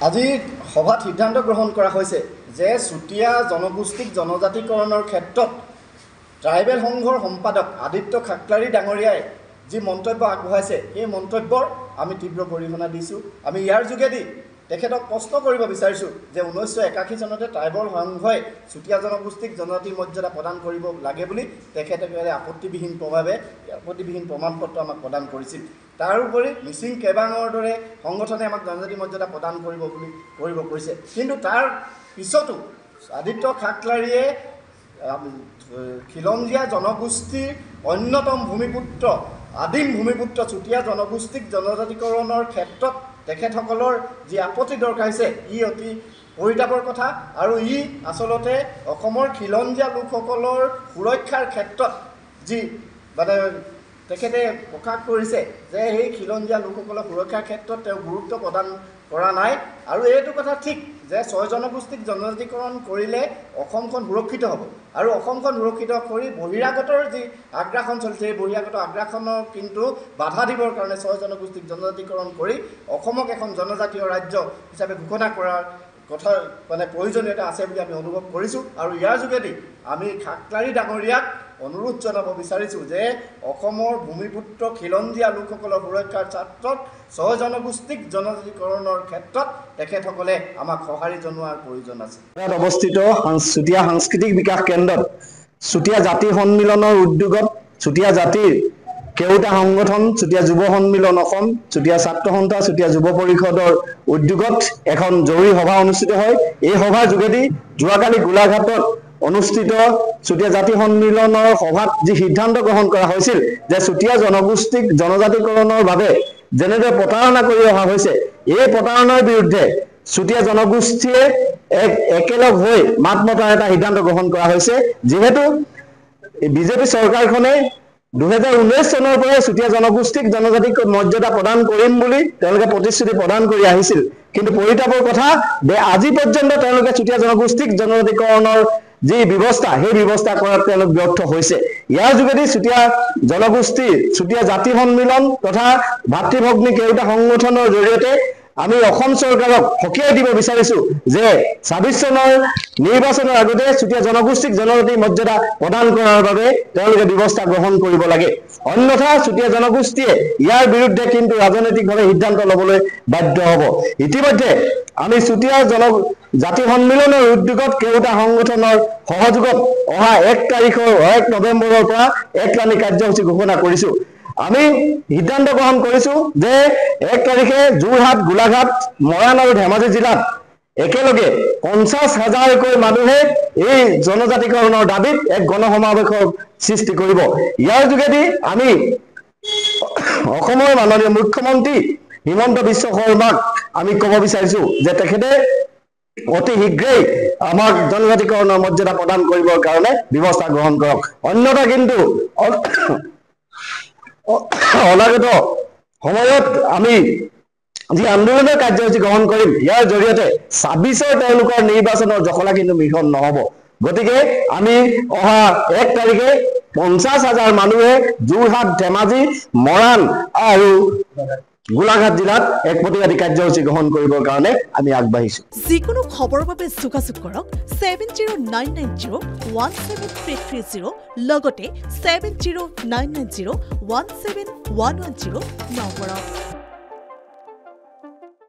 আজি সভাত সিদ্ধান্ত গ্ৰহণ কৰা হৈছে যে চুতীয়া জনগোষ্ঠীক জনজাতিকৰণৰ ক্ষেত্ৰত ট্ৰাইবেল সংঘৰ সম্পাদক আদিত্য খাকলাৰী ডাঙৰীয়াই যি মন্তব্য আগবঢ়াইছে সেই মন্তব্যৰ আমি তীব্ৰ গৰিহণা দিছোঁ। আমি ইয়াৰ যোগেদি তেখেতক প্ৰশ্ন কৰিব বিচাৰিছোঁ যে 1981 চনতে ট্ৰাইবেল সংঘই চুতীয়া জনগোষ্ঠীক জনজাতি মৰ্যাদা প্ৰদান কৰিব লাগে বুলি তেখেতে আপত্তিবিহীন প্ৰমাণপত্ৰ আমাক প্ৰদান কৰিছিল। তাৰোপৰি মিচিং কেবাঙৰ দৰে সংগঠনে আমাক জনজাতি মৰ্যাদা প্ৰদান কৰিব কৈছে। কিন্তু তাৰ পিছতো আদিত্য খাকলাৰীয়ে খিলঞ্জীয়া জনগোষ্ঠীৰ অন্যতম ভূমিপুত্ৰ আদিম ভূমিপুত্ৰ চুতীয়া জনগোষ্ঠীক জনজাতিকৰণৰ ক্ষেত্ৰত তেখেতসকলৰ যি আপত্তি দৰ্শাইছে ই অতি পৰিতাপৰ কথা আৰু ই আচলতে অসমৰ খিলঞ্জীয়া লোকসকলৰ সুৰক্ষাৰ ক্ষেত্ৰত যি মানে তেখেতে প্ৰকাশ কৰিছে যে সেই খিলঞ্জীয়া লোকসকলৰ সুৰক্ষাৰ ক্ষেত্ৰত তেওঁ গুৰুত্ব প্ৰদান কৰা নাই। আৰু এইটো কথা ঠিক যে 6 জনগোষ্ঠীক জনজাতিকৰণ কৰিলে অসমখন সুৰক্ষিত হ'ব আৰু অসমখন সুৰক্ষিত কৰি বহিৰাগতৰ যি আগ্ৰাসন চলিছে এই বহিৰাগত আগ্ৰাসনৰ কিন্তু বাধা দিবৰ কাৰণে 6 জনগোষ্ঠীক জনজাতিকৰণ কৰি অসমক এখন জনজাতীয় ৰাজ্য হিচাপে ঘোষণা কৰাৰ কথা মানে প্ৰয়োজনীয়তা আছে বুলি আমি অনুভৱ কৰিছোঁ। আৰু ইয়াৰ যোগেদি আমি খাকলাৰী ডাঙৰীয়াক অনুৰোধ জনাব বিচাৰিছোঁ যে অসমৰ ভূমিপুত্ৰ খিলঞ্জীয়া লোকসকলৰ সুৰক্ষাৰ ক্ষেত্ৰত 6 জনগোষ্ঠীক জনজাতিকৰণৰ ক্ষেত্ৰত তেখেতসকলে আমাক সঁহাৰি জনোৱাৰ প্ৰয়োজন আছে। অৱস্থিত চুতীয়া সাংস্কৃতিক বিকাশ কেন্দ্ৰত চুতীয়া জাতি সন্মিলনৰ উদ্যোগত চুতীয়া জাতিৰ কেওটা সংগঠন চুতীয়া যুৱ সন্মিলন অসম চুতীয়া ছাত্ৰ সন্থা চুতীয়া যুৱ পৰিষদৰ উদ্যোগত এখন জৰুৰী সভা অনুষ্ঠিত হয়। এই সভাৰ যোগেদি যোৱাকালি গোলাঘাটত অনুষ্ঠিত চুতীয়া জাতি সন্মিলনৰ সভাত যি সিদ্ধান্ত গ্ৰহণ কৰা হৈছিল যে চুতীয়া জনগোষ্ঠীক জনজাতিকৰণৰ বাবে যেনেদৰে প্ৰতাৰণা কৰি অহা হৈছে এই প্ৰতাৰণাৰ বিৰুদ্ধে চুতীয়া জনগোষ্ঠীয়ে একেলগ হৈ মাত মতাৰ এটা সিদ্ধান্ত গ্ৰহণ কৰা হৈছে। যিহেতু বিজেপি চৰকাৰখনে 2019 চনৰ পৰাই চুতীয়া জনগোষ্ঠীক জনজাতিক মৰ্যাদা প্ৰদান কৰিম বুলি তেওঁলোকে প্ৰতিশ্ৰুতি প্ৰদান কৰি আহিছিল। কিন্তু পৰিতাপৰ কথা যে আজি পৰ্যন্ত তেওঁলোকে চুতীয়া জনগোষ্ঠীক জনজাতিকৰণৰ যি ব্যৱস্থা সেই ব্যৱস্থা কৰাত তেওঁলোক ব্যৰ্থ হৈছে। ইয়াৰ যোগেদি চুতীয়া জনগোষ্ঠী চুতীয়া জাতি সন্মিলন তথা ভাতৃভগ্নী কেওটা সংগঠনৰ জৰিয়তে আমি অসম চৰকাৰক সকীয়াই দিব বিচাৰিছোঁ যে 26 চনৰ নিৰ্বাচনৰ আগতে চুতীয়া জনগোষ্ঠীক জনজাতি মৰ্যাদা প্ৰদান কৰাৰ বাবে তেওঁলোকে ব্যৱস্থা গ্ৰহণ কৰিব লাগে। অন্যথা চুতীয়া জনগোষ্ঠীয়ে ইয়াৰ বিৰুদ্ধে কিন্তু ৰাজনৈতিকভাৱে সিদ্ধান্ত ল'বলৈ বাধ্য হ'ব। ইতিমধ্যে আমি চুতীয়া জাতি সন্মিলনৰ উদ্যোগত কেওটা সংগঠনৰ সহযোগত অহা 1 নৱেম্বৰৰ পৰা একলানি কাৰ্যসূচী ঘোষণা কৰিছোঁ। আমি সিদ্ধান্ত গ্ৰহণ কৰিছোঁ যে 1 তাৰিখে যোৰহাট গোলাঘাট মৰাণ আৰু ধেমাজি জিলাত একেলগে 50,000কৈ মানুহে এই জনজাতিকৰণৰ দাবীত এক গণসমাৱেশৰ সৃষ্টি কৰিব। ইয়াৰ যোগেদি আমি অসমৰ মাননীয় মুখ্যমন্ত্ৰী হিমন্ত বিশ্ব শৰ্মাক আমি ক'ব বিচাৰিছোঁ যে তেখেতে অতি শীঘ্ৰেই আমাক জনজাতিকৰণৰ মৰ্যাদা প্ৰদান কৰিবৰ কাৰণে ব্যৱস্থা গ্ৰহণ কৰক। অন্যথা কিন্তু অনাগত সময়ত আমি যি আন্দোলনৰ কাৰ্যসূচী গ্ৰহণ কৰিম ইয়াৰ জৰিয়তে 26ৰ তেওঁলোকৰ নিৰ্বাচনৰ জখলা কিন্তু মিখন নহ'ব। গতিকে আমি অহা 1 তাৰিখে 50,000 মানুহে যোৰহাট ধেমাজি মৰাণ আৰু গোলাঘাট জিলাত এক প্ৰতিবাদী কাৰ্যসূচী গ্ৰহণ কৰিবৰ কাৰণে আমি আগবাঢ়িছোঁ। যিকোনো খবৰৰ বাবে যোগাযোগ কৰক 7099017330 লগতে 7099017110 নম্বৰত।